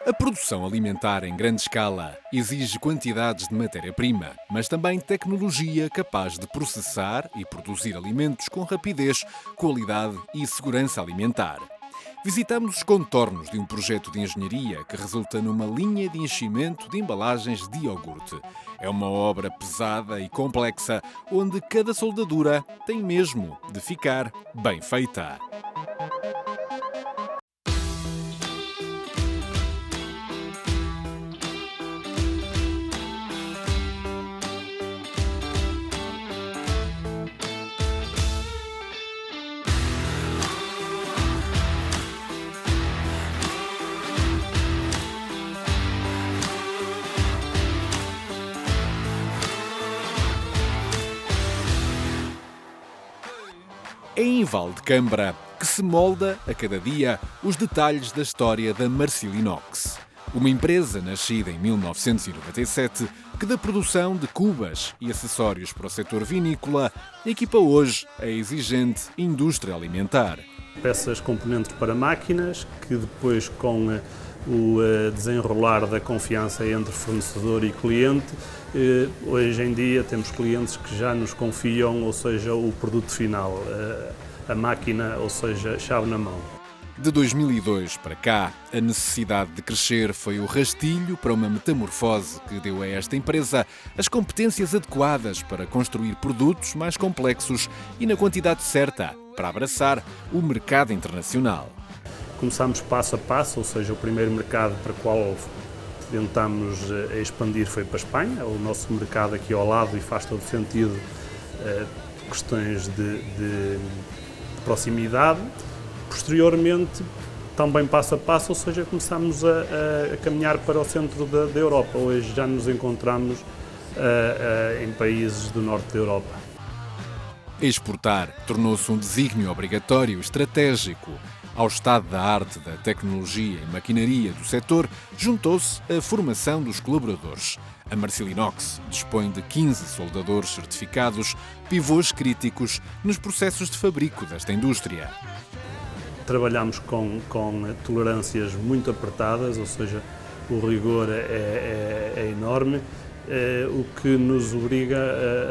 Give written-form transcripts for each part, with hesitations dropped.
A produção alimentar em grande escala exige quantidades de matéria-prima, mas também tecnologia capaz de processar e produzir alimentos com rapidez, qualidade e segurança alimentar. Visitamos os contornos de um projeto de engenharia que resulta numa linha de enchimento de embalagens de iogurte. É uma obra pesada e complexa, onde cada soldadura tem mesmo de ficar bem feita. É em Valdecâmara que se molda, a cada dia, os detalhes da história da Marsilinox. Uma empresa nascida em 1997 que da produção de cubas e acessórios para o setor vinícola equipa hoje a exigente indústria alimentar. Peças componentes para máquinas que depois com o desenrolar da confiança entre fornecedor e cliente, hoje em dia temos clientes que já nos confiam, ou seja, o produto final, a máquina, ou seja, chave na mão. De 2002 para cá, a necessidade de crescer foi o rastilho para uma metamorfose que deu a esta empresa as competências adequadas para construir produtos mais complexos e na quantidade certa para abraçar o mercado internacional. Começámos passo a passo, ou seja, o primeiro mercado para o qual tentámos expandir foi para a Espanha, o nosso mercado aqui ao lado, e faz todo sentido questões de proximidade. Posteriormente, também passo a passo, ou seja, começámos a caminhar para o centro da Europa. Hoje já nos encontramos em países do norte da Europa. Exportar tornou-se um desígnio obrigatório estratégico. Ao estado da arte, da tecnologia e maquinaria do setor, juntou-se a formação dos colaboradores. A Marsilinox dispõe de 15 soldadores certificados, pivôs críticos nos processos de fabrico desta indústria. Trabalhamos com tolerâncias muito apertadas, ou seja, o rigor é enorme, o que nos obriga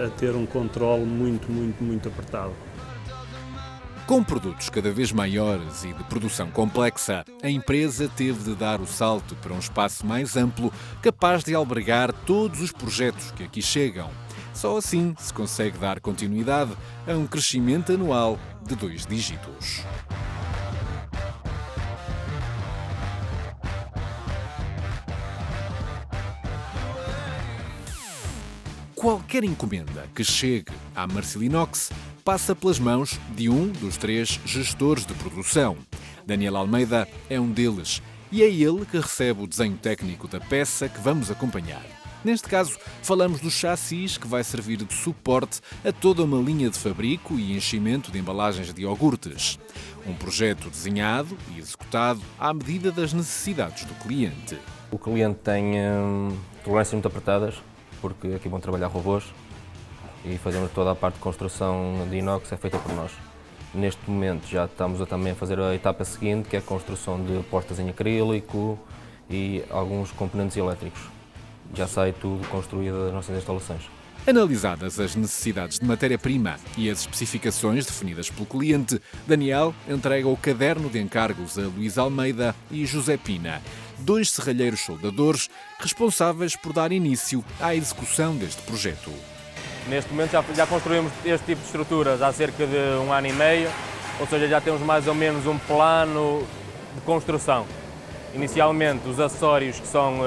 a ter um controle muito apertado. Com produtos cada vez maiores e de produção complexa, a empresa teve de dar o salto para um espaço mais amplo, capaz de albergar todos os projetos que aqui chegam. Só assim se consegue dar continuidade a um crescimento anual de 2 dígitos. Qualquer encomenda que chegue à Marsilinox passa pelas mãos de um dos 3 gestores de produção. Daniel Almeida é um deles e é ele que recebe o desenho técnico da peça que vamos acompanhar. Neste caso, falamos do chassis que vai servir de suporte a toda uma linha de fabrico e enchimento de embalagens de iogurtes. Um projeto desenhado e executado à medida das necessidades do cliente. O cliente tem tolerâncias muito apertadas, porque aqui vão trabalhar robôs e fazemos toda a parte de construção de inox é feita por nós. Neste momento já estamos também a fazer a etapa seguinte, que é a construção de portas em acrílico e alguns componentes elétricos. Já sai tudo construído das nossas instalações. Analisadas as necessidades de matéria-prima e as especificações definidas pelo cliente, Daniel entrega o caderno de encargos a Luís Almeida e José Pina, 2 serralheiros soldadores responsáveis por dar início à execução deste projeto. Neste momento já construímos este tipo de estruturas há cerca de 1 ano e meio, ou seja, já temos mais ou menos um plano de construção. Inicialmente os acessórios que são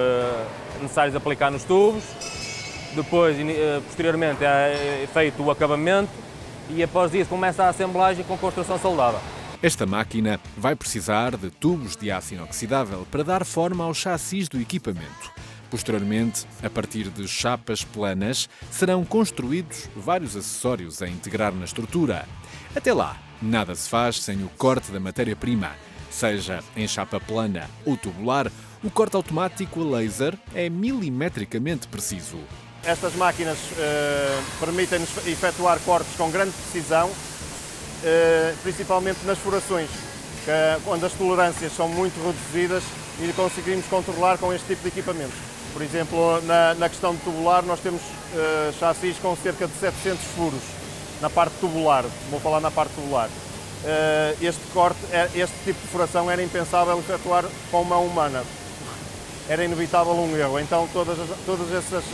necessários aplicar nos tubos, depois, posteriormente, é feito o acabamento e após isso começa a assemblagem com construção soldada. Esta máquina vai precisar de tubos de aço inoxidável para dar forma ao chassis do equipamento. Posteriormente, a partir de chapas planas, serão construídos vários acessórios a integrar na estrutura. Até lá, nada se faz sem o corte da matéria-prima. Seja em chapa plana ou tubular, o corte automático a laser é milimetricamente preciso. Estas máquinas permitem-nos efetuar cortes com grande precisão, principalmente nas furações. onde as tolerâncias são muito reduzidas e conseguimos controlar com este tipo de equipamentos. Por exemplo, na questão de tubular, nós temos chassis com cerca de 700 furos na parte tubular, vou falar na parte tubular. Este tipo de furação era impensável efetuar com mão humana, era inevitável um erro, então todas essas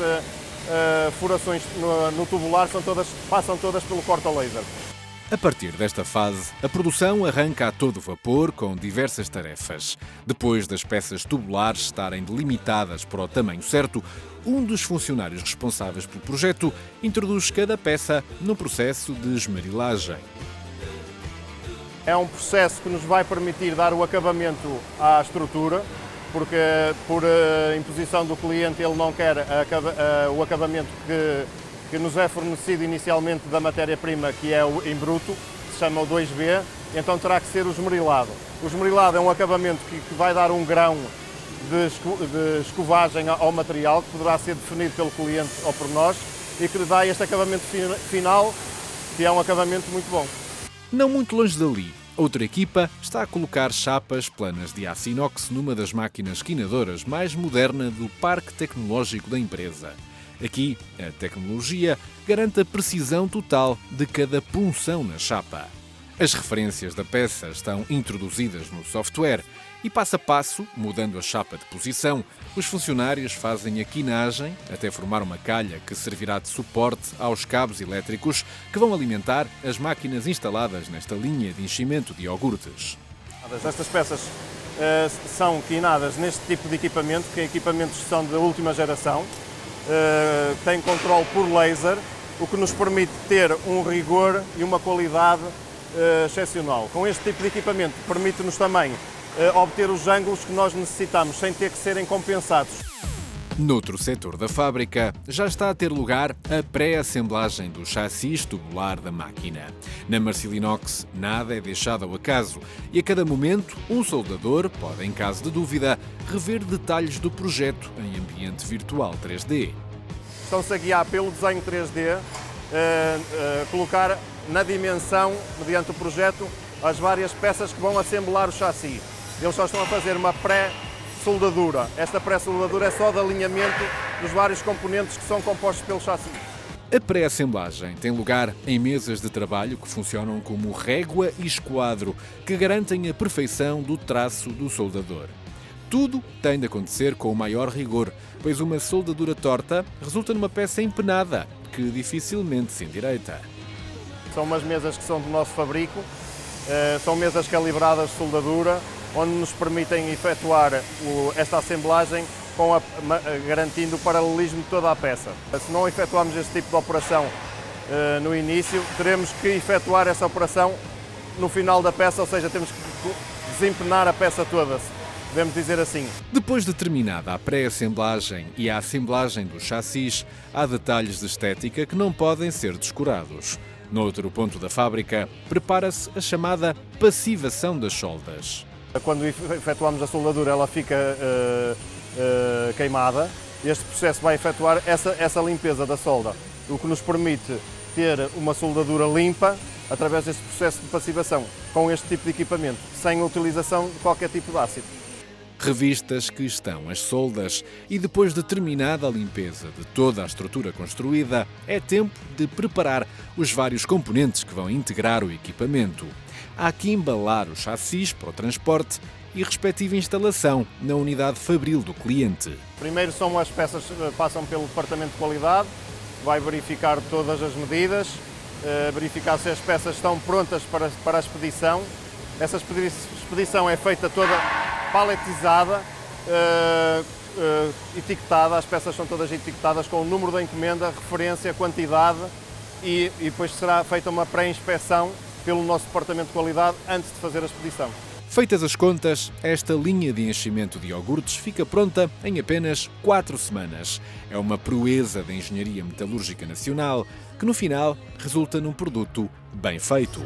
furações no tubular passam todas pelo corta-laser. A partir desta fase, a produção arranca a todo vapor com diversas tarefas. Depois das peças tubulares estarem delimitadas para o tamanho certo, um dos funcionários responsáveis pelo projeto introduz cada peça no processo de esmerilagem. É um processo que nos vai permitir dar o acabamento à estrutura, porque por imposição do cliente ele não quer o acabamento que nos é fornecido inicialmente da matéria-prima, que é em bruto, que se chama o 2B, então terá que ser o esmerilado. O esmerilado é um acabamento que vai dar um grão de escovagem ao material, que poderá ser definido pelo cliente ou por nós, e que lhe dá este acabamento final, que é um acabamento muito bom. Não muito longe dali, outra equipa está a colocar chapas planas de aço inox numa das máquinas quinadoras mais moderna do parque tecnológico da empresa. Aqui, a tecnologia garante a precisão total de cada punção na chapa. As referências da peça estão introduzidas no software e, passo a passo, mudando a chapa de posição, os funcionários fazem a quinagem até formar uma calha que servirá de suporte aos cabos elétricos que vão alimentar as máquinas instaladas nesta linha de enchimento de iogurtes. Estas peças são quinadas neste tipo de equipamento, que equipamentos são de última geração. Tem controle por laser, o que nos permite ter um rigor e uma qualidade excepcional. Com este tipo de equipamento permite-nos também obter os ângulos que nós necessitamos sem ter que serem compensados. Noutro setor da fábrica, já está a ter lugar a pré-assemblagem do chassis tubular da máquina. Na Marcelinox, nada é deixado ao acaso e a cada momento um soldador pode, em caso de dúvida, rever detalhes do projeto em ambiente virtual 3D. Estão-se a guiar pelo desenho 3D, colocar na dimensão, mediante o projeto, as várias peças que vão assemblar o chassi. Eles só estão a fazer uma pré-soldadura. Esta pré-soldadura é só de alinhamento dos vários componentes que são compostos pelo chassi. A pré-assemblagem tem lugar em mesas de trabalho que funcionam como régua e esquadro, que garantem a perfeição do traço do soldador. Tudo tem de acontecer com o maior rigor, pois uma soldadura torta resulta numa peça empenada, que dificilmente se endireita. São umas mesas que são do nosso fabrico, são mesas calibradas de soldadura, onde nos permitem efetuar esta assemblagem garantindo o paralelismo de toda a peça. Se não efetuarmos este tipo de operação no início, teremos que efetuar essa operação no final da peça, ou seja, temos que desempenar a peça toda, podemos dizer assim. Depois de terminada a pré-assemblagem e a assemblagem dos chassis, há detalhes de estética que não podem ser descurados. Noutro ponto da fábrica, prepara-se a chamada passivação das soldas. Quando efetuamos a soldadura, ela fica queimada. Este processo vai efetuar essa limpeza da solda, o que nos permite ter uma soldadura limpa através deste processo de passivação, com este tipo de equipamento, sem a utilização de qualquer tipo de ácido. Revistas que estão as soldas e depois de terminada a limpeza de toda a estrutura construída, é tempo de preparar os vários componentes que vão integrar o equipamento. Há que embalar os chassis para o transporte e respectiva instalação na unidade fabril do cliente. Primeiro são as peças que passam pelo departamento de qualidade, vai verificar todas as medidas, verificar se as peças estão prontas para a expedição. Essa expedição é feita toda paletizada, etiquetada, as peças são todas etiquetadas com o número da encomenda, referência, quantidade e depois será feita uma pré-inspeção pelo nosso departamento de qualidade antes de fazer a expedição. Feitas as contas, esta linha de enchimento de iogurtes fica pronta em apenas 4 semanas. É uma proeza da engenharia metalúrgica nacional que no final resulta num produto bem feito.